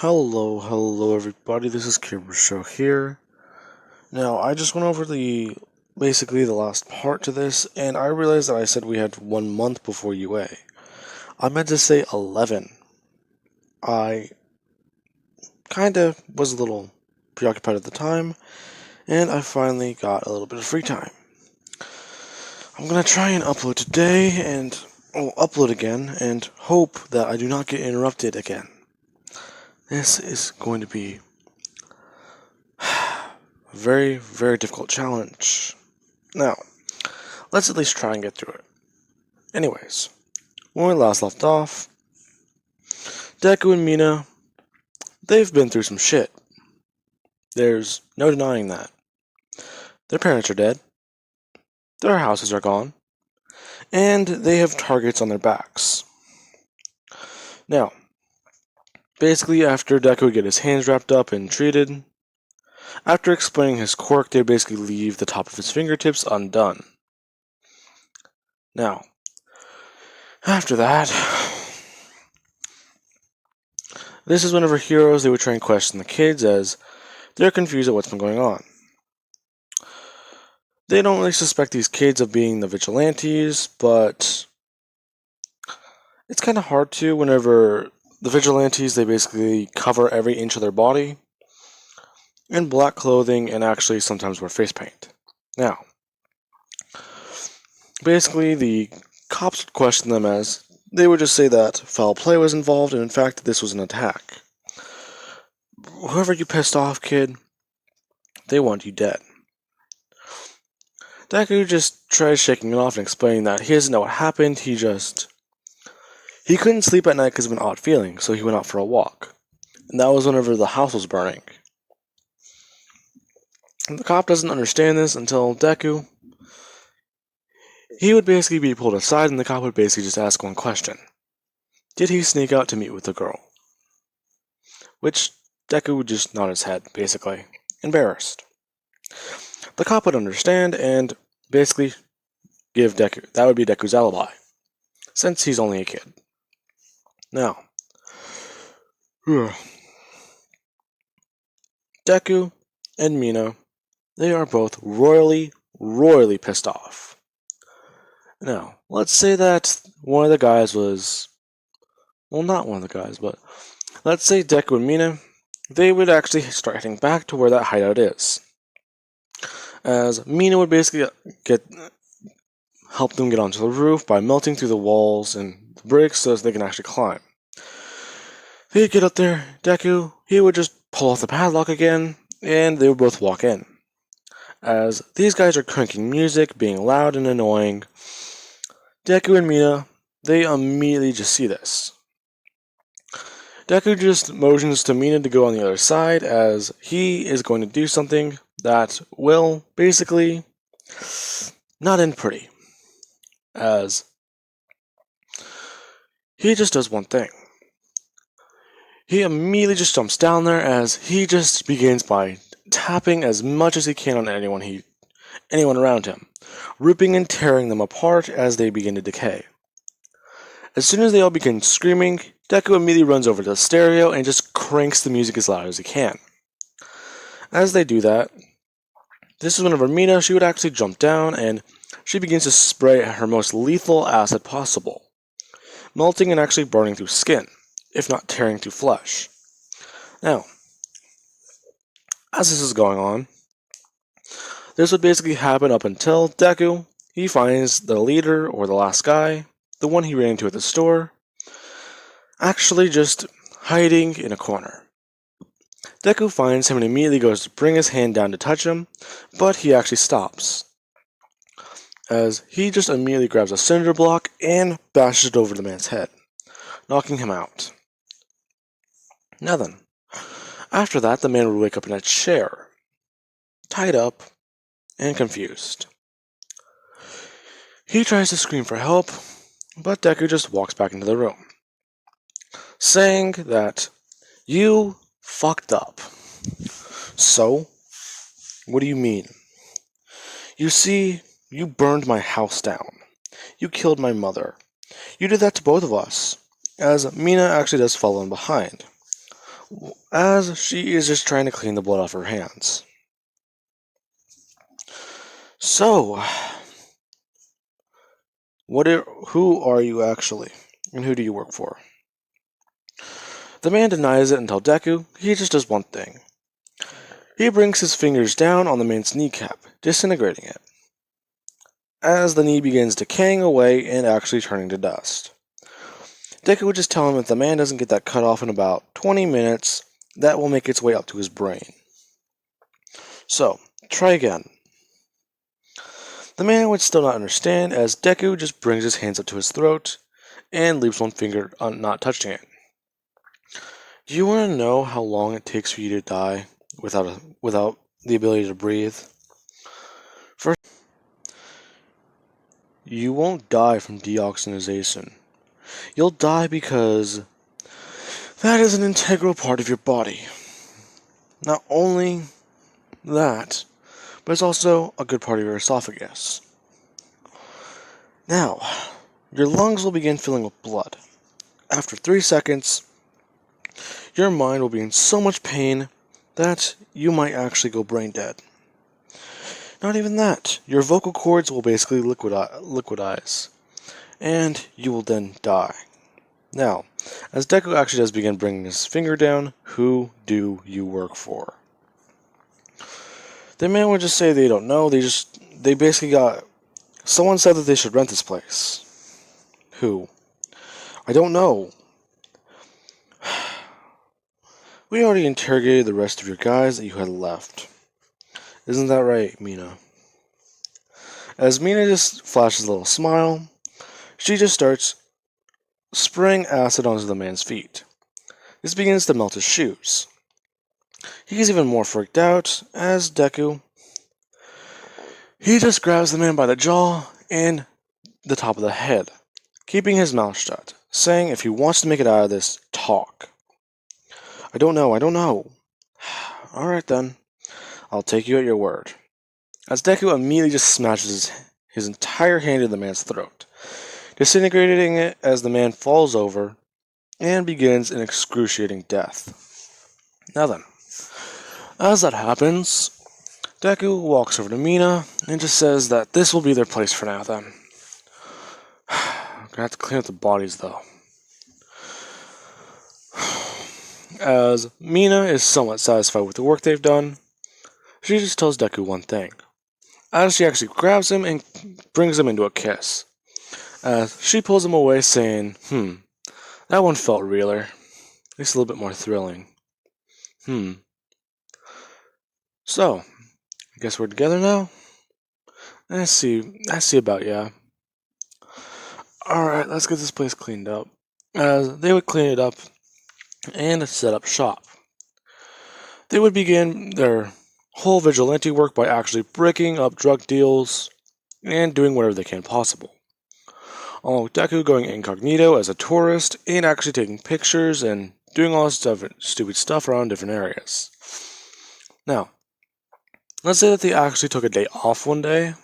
Hello everybody, this is Camera Show here. Now, I just went over basically the last part to this, and I realized that I said we had 1 month before UA. I meant to say 11. I kinda was a little preoccupied at the time, and I finally got a little bit of free time. I'm gonna try and upload today, and I'll upload again, and hope that I do not get interrupted again. This is going to be a very difficult challenge. Now, let's at least try and get through it. Anyways, when we last left off, Deku and Mina, they've been through some shit. There's no denying that. Their parents are dead, their houses are gone, and they have targets on their backs. Now, basically after Deku would get his hands wrapped up and treated, after explaining his quirk, they basically leave the top of his fingertips undone. Now, after that, this is whenever heroes, they would try and question the kids as they're confused at what's been going on. They don't really suspect these kids of being the vigilantes, but it's kind of hard to whenever the vigilantes, they basically cover every inch of their body in black clothing and actually sometimes wear face paint. Now, basically the cops would question them as they would just say that foul play was involved and in fact this was an attack. Whoever you pissed off, kid, they want you dead. Deku just tries shaking it off and explaining that he doesn't know what happened, he couldn't sleep at night because of an odd feeling, so he went out for a walk. And that was whenever the house was burning. And the cop doesn't understand this until Deku, he would basically be pulled aside and the cop would basically just ask one question. Did he sneak out to meet with the girl? Which Deku would just nod his head, basically, embarrassed. The cop would understand and basically give Deku, that would be Deku's alibi, since he's only a kid. Now, Deku and Mina, they are both royally pissed off. Now, let's say that one of the guys was, well, not one of the guys, but let's say Deku and Mina, they would actually start heading back to where that hideout is. As Mina would basically help them get onto the roof by melting through the walls and the bricks so that they can actually climb. They'd get up there, Deku, he would just pull off the padlock again, and they would both walk in. As these guys are cranking music, being loud and annoying, Deku and Mina, they immediately just see this. Deku just motions to Mina to go on the other side as he is going to do something that will basically not end pretty. As he just does one thing. He immediately just jumps down there as he just begins by tapping as much as he can on anyone around him, ripping and tearing them apart as they begin to decay. As soon as they all begin screaming, Deku immediately runs over to the stereo and just cranks the music as loud as he can. As they do that, this is whenever Mina, she would actually jump down and she begins to spray her most lethal acid possible, melting and actually burning through skin, if not tearing through flesh. Now, as this is going on, this would basically happen up until Deku, he finds the leader or the last guy, the one he ran into at the store, actually just hiding in a corner. Deku finds him and immediately goes to bring his hand down to touch him, but he actually stops, as he just immediately grabs a cinder block and bashes it over the man's head, knocking him out. Now then, after that, the man would wake up in a chair, tied up and confused. He tries to scream for help, but Deku just walks back into the room, saying that you fucked up. So, what do you mean? You see, you burned my house down. You killed my mother. You did that to both of us, as Mina actually does follow in behind. as she is just trying to clean the blood off her hands. So, who are you actually, and who do you work for? The man denies it and tells Deku he just does one thing. He brings his fingers down on the man's kneecap, disintegrating it, as the knee begins decaying away and actually turning to dust. Deku would just tell him if the man doesn't get that cut off in about 20 minutes, that will make its way up to his brain. So, try again. The man would still not understand, as Deku just brings his hands up to his throat and leaves one finger not touching it. Do you want to know how long it takes for you to die without the ability to breathe? First, you won't die from deoxygenation. You'll die because that is an integral part of your body. Not only that, but it's also a good part of your esophagus. Now, your lungs will begin filling with blood. After 3 seconds, your mind will be in so much pain that you might actually go brain dead. Not even that, your vocal cords will basically liquidize, and you will then die. Now, as Deku actually does begin bringing his finger down, who do you work for? The man would just say they don't know, they basically got, someone said that they should rent this place. Who? I don't know. We already interrogated the rest of your guys that you had left. Isn't that right, Mina? As Mina just flashes a little smile, she just starts spraying acid onto the man's feet. This begins to melt his shoes. He's even more freaked out as Deku, he just grabs the man by the jaw and the top of the head, keeping his mouth shut, saying if he wants to make it out of this, talk. I don't know. Alright then, I'll take you at your word. As Deku immediately just smashes his entire hand in the man's throat, disintegrating it as the man falls over and begins an excruciating death. Now then, as that happens, Deku walks over to Mina and just says that this will be their place for now then. I'm gonna have to clean up the bodies though. As Mina is somewhat satisfied with the work they've done, she just tells Deku one thing, as she actually grabs him and brings him into a kiss, as she pulls him away saying, that one felt realer, at least a little bit more thrilling. So, I guess we're together now? I see about yeah. Alright, let's get this place cleaned up. As they would clean it up and set up shop. They would begin their whole vigilante work by actually breaking up drug deals and doing whatever they can possible. Along with Deku going incognito as a tourist and actually taking pictures and doing all this stupid stuff around different areas. Now, let's say that they actually took a day off one day,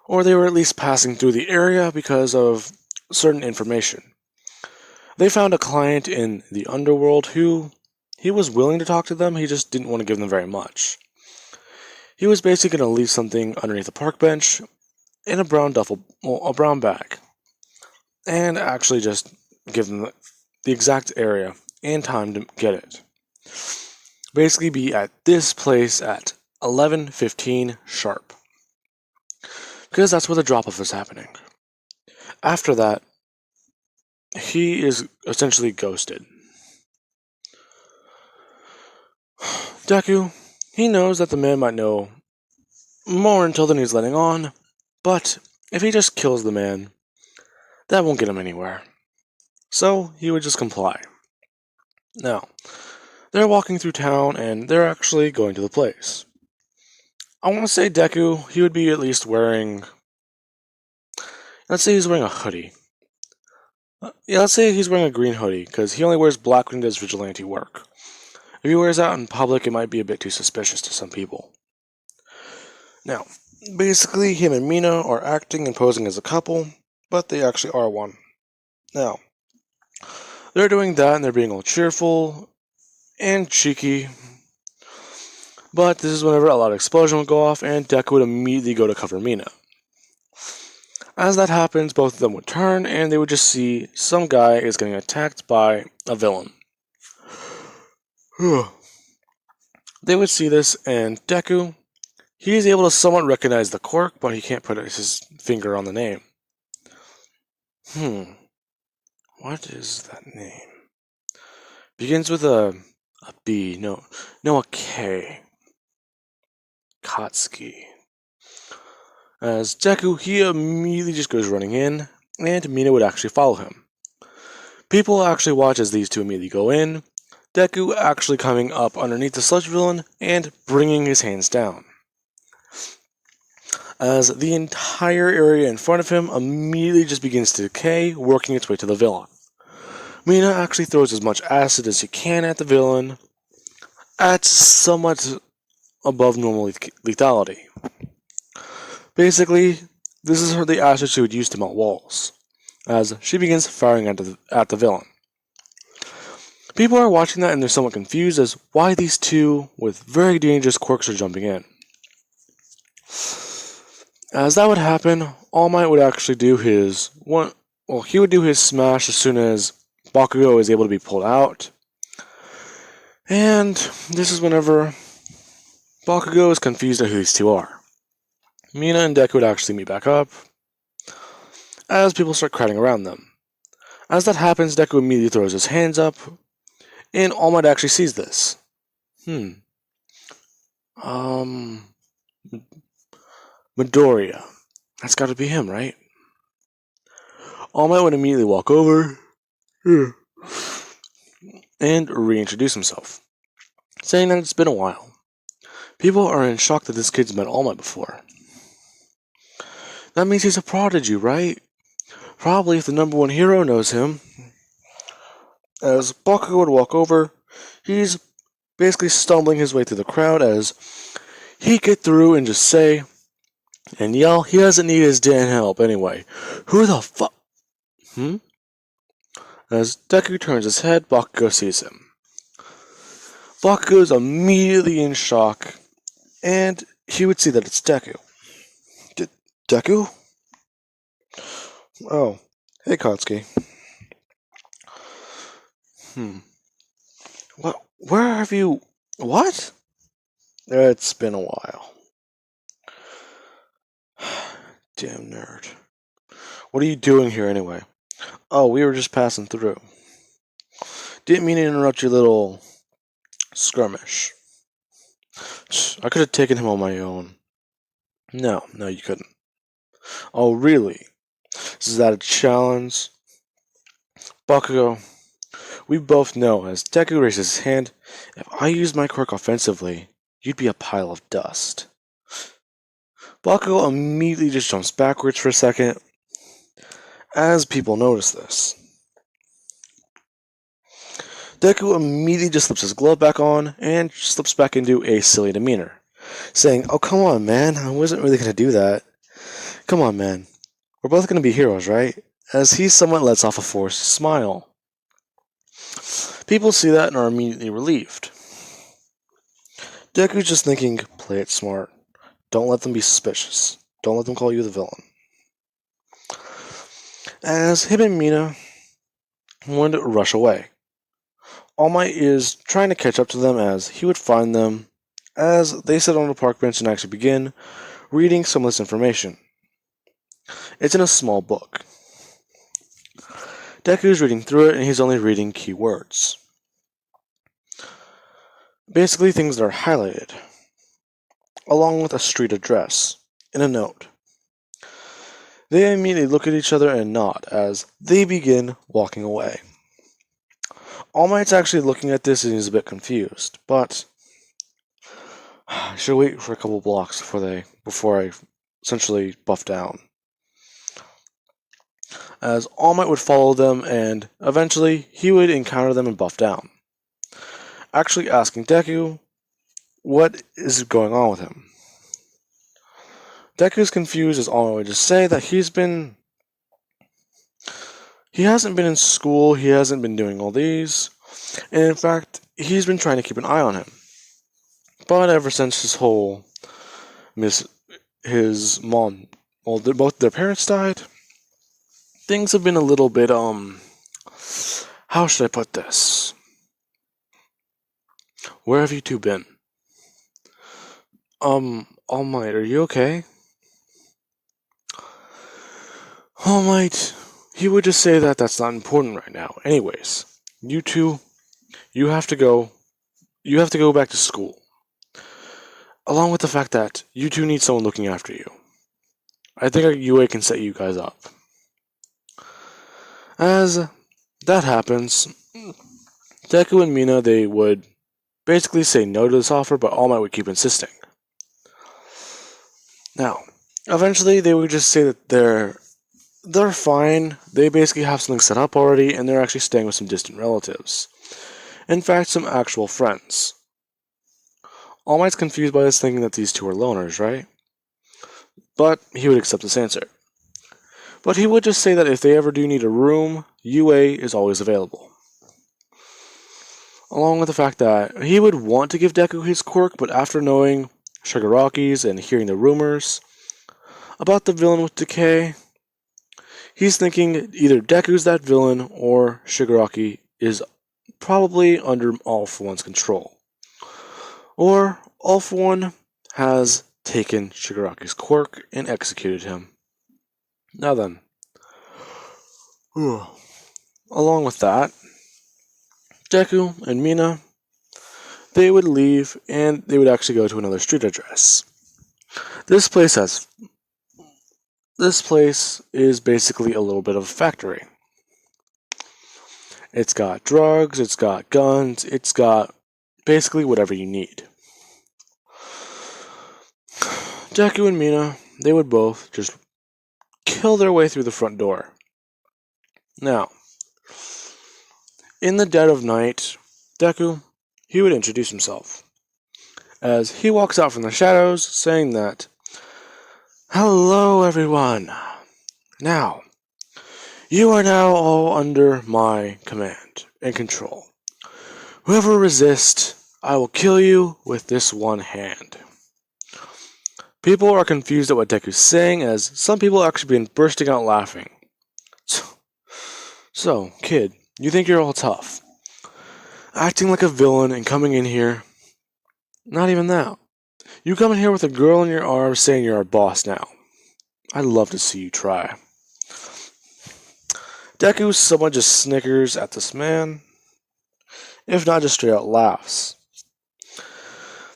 or they were at least passing through the area because of certain information. They found a client in the underworld who, he was willing to talk to them, he just didn't want to give them very much. He was basically going to leave something underneath a park bench in a brown bag, and actually just give them the exact area and time to get it. Basically be at this place at 11:15 sharp, because that's where the drop-off is happening. After that, he is essentially ghosted. Deku, he knows that the man might know more until than he's letting on, but if he just kills the man, that won't get him anywhere. So he would just comply. Now, they're walking through town and they're actually going to the place. I want to say Deku, he would be at least wearing, let's say he's wearing a hoodie. Let's say he's wearing a green hoodie, because he only wears black when he does vigilante work. If he wears that in public, it might be a bit too suspicious to some people. Now, basically, him and Mina are acting and posing as a couple, but they actually are one. Now, they're doing that and they're being all cheerful, and cheeky. But this is whenever a loud explosion would go off and Deku would immediately go to cover Mina. As that happens, both of them would turn and they would just see some guy is getting attacked by a villain. They would see this and Deku, he is able to somewhat recognize the quirk, but he can't put his finger on the name. What is that name? Begins with a B, no, a K. Katsuki. As Deku, he immediately just goes running in, and Mina would actually follow him. People actually watch as these two immediately go in, Deku actually coming up underneath the sludge villain and bringing his hands down. As the entire area in front of him immediately just begins to decay, working its way to the villain. Mina actually throws as much acid as she can at the villain, at somewhat above normal lethality. Basically, this is the acid she would use to melt walls, as she begins firing at the villain. People are watching that and they're somewhat confused as why these two with very dangerous quirks are jumping in. As that would happen, All Might would actually do his he would do his smash as soon as Bakugo is able to be pulled out. And this is whenever Bakugo is confused at who these two are. Mina and Deku would actually meet back up as people start crowding around them. As that happens, Deku immediately throws his hands up, and All Might actually sees this. Midoriya. That's gotta be him, right? All Might would immediately walk over and reintroduce himself, saying that it's been a while. People are in shock that this kid's met All Might before. That means he's a prodigy, right? Probably if the number one hero knows him. As Bakugo would walk over, he's basically stumbling his way through the crowd as he'd get through and just say and yell, he doesn't need his damn help anyway. Who the fuck? As Deku turns his head, Bakugo sees him. Bakugo's immediately in shock, and he would see that it's Deku. Deku? Oh, hey Katsuki. What? Where have you? What? It's been a while. Damn nerd. What are you doing here anyway? Oh, we were just passing through. Didn't mean to interrupt your little skirmish. I could have taken him on my own. No, you couldn't. Oh, really? Is that a challenge? Bakugo, we both know, as Deku raises his hand, if I used my quirk offensively, you'd be a pile of dust. Bakugo immediately just jumps backwards for a second, as people notice this. Deku immediately just slips his glove back on and slips back into a silly demeanor, saying, "Oh, come on, man, I wasn't really going to do that. Come on, man. We're both going to be heroes, right?" As he somewhat lets off a forced smile. People see that and are immediately relieved. Deku's just thinking, play it smart. Don't let them be suspicious. Don't let them call you the villain. As him and Mina would rush away. All Might is trying to catch up to them as he would find them as they sit on a park bench and actually begin reading some of this information. It's in a small book. Deku's reading through it and he's only reading keywords. Basically things that are highlighted, along with a street address in a note. They immediately look at each other and nod as they begin walking away. All Might's actually looking at this and he's a bit confused, but I should wait for a couple blocks before I essentially buff down. As All Might would follow them and eventually he would encounter them and buff down, actually asking Deku what is going on with him. Deku's confused as All Might would just say that he hasn't been in school, he hasn't been doing all these. And in fact, he's been trying to keep an eye on him. But ever since his whole miss his mom, well, both their parents died, things have been a little bit how should I put this? Where have you two been? All Might, are you okay? All Might, he would just say that that's not important right now. Anyways, you two, you have to go. You have to go back to school. Along with the fact that you two need someone looking after you. I think a UA can set you guys up. As that happens, Deku and Mina, they would basically say no to this offer, but All Might would keep insisting. Now, eventually they would just say that they're fine. They basically have something set up already, and they're actually staying with some distant relatives. In fact, some actual friends. All Might's confused by this, thinking that these two are loners, right? But he would accept this answer. But he would just say that if they ever do need a room, UA is always available. Along with the fact that he would want to give Deku his quirk, but after knowing Shigaraki's and hearing the rumors about the villain with Decay, he's thinking either Deku's that villain or Shigaraki is probably under All For One's control. Or All For One has taken Shigaraki's quirk and executed him. Now then, along with that, Deku and Mina, they would leave and they would actually go to another street address. This place is basically a little bit of a factory. It's got drugs, it's got guns, it's got basically whatever you need. Deku and Mina, they would both just kill their way through the front door. Now, in the dead of night, Deku, he would introduce himself, as he walks out from the shadows saying that, "Hello everyone! Now, you are now all under my command and control. Whoever resists, I will kill you with this one hand." People are confused at what Deku's saying, as some people actually been bursting out laughing. So, kid, you think you're all tough, acting like a villain and coming in here. Not even that. You come in here with a girl in your arms saying you're our boss now. I'd love to see you try. Deku somewhat just snickers at this man, if not just straight out laughs.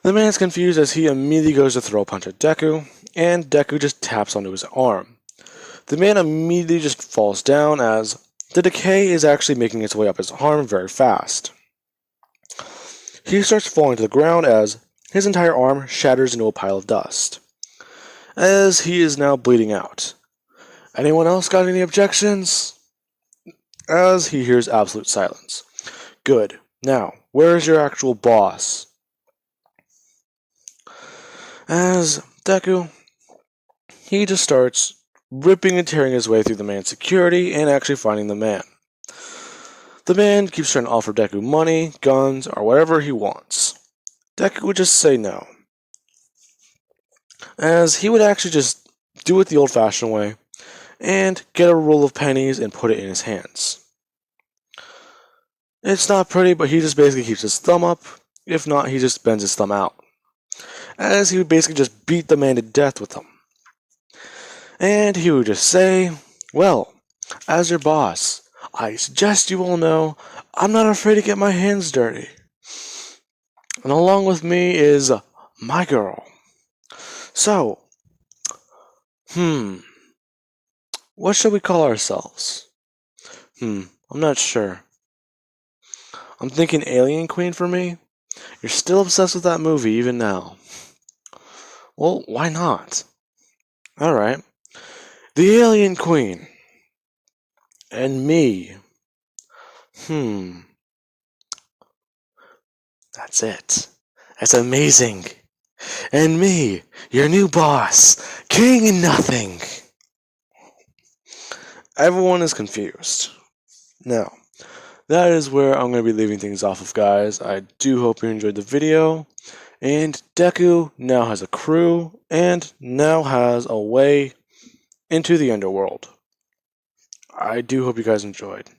The man's confused as he immediately goes to throw a punch at Deku, and Deku just taps onto his arm. The man immediately just falls down as the decay is actually making its way up his arm very fast. He starts falling to the ground as his entire arm shatters into a pile of dust, as he is now bleeding out. Anyone else got any objections? As he hears absolute silence. Good. Now, where is your actual boss? As Deku, he just starts ripping and tearing his way through the man's security and actually finding the man. The man keeps trying to offer Deku money, guns, or whatever he wants. Deku would just say no, as he would actually just do it the old-fashioned way and get a roll of pennies and put it in his hands. It's not pretty, but he just basically keeps his thumb up. If not, he just bends his thumb out, as he would basically just beat the man to death with them. And he would just say, "Well, as your boss, I suggest you all know I'm not afraid to get my hands dirty. And along with me is my girl. So, what should we call ourselves? I'm not sure. I'm thinking Alien Queen for me. You're still obsessed with that movie even now. Well, why not? Alright. The Alien Queen. And me. That's it. That's amazing. And me, your new boss, king and nothing." Everyone is confused. Now, that is where I'm going to be leaving things off of, guys. I do hope you enjoyed the video. And Deku now has a crew and now has a way into the underworld. I do hope you guys enjoyed.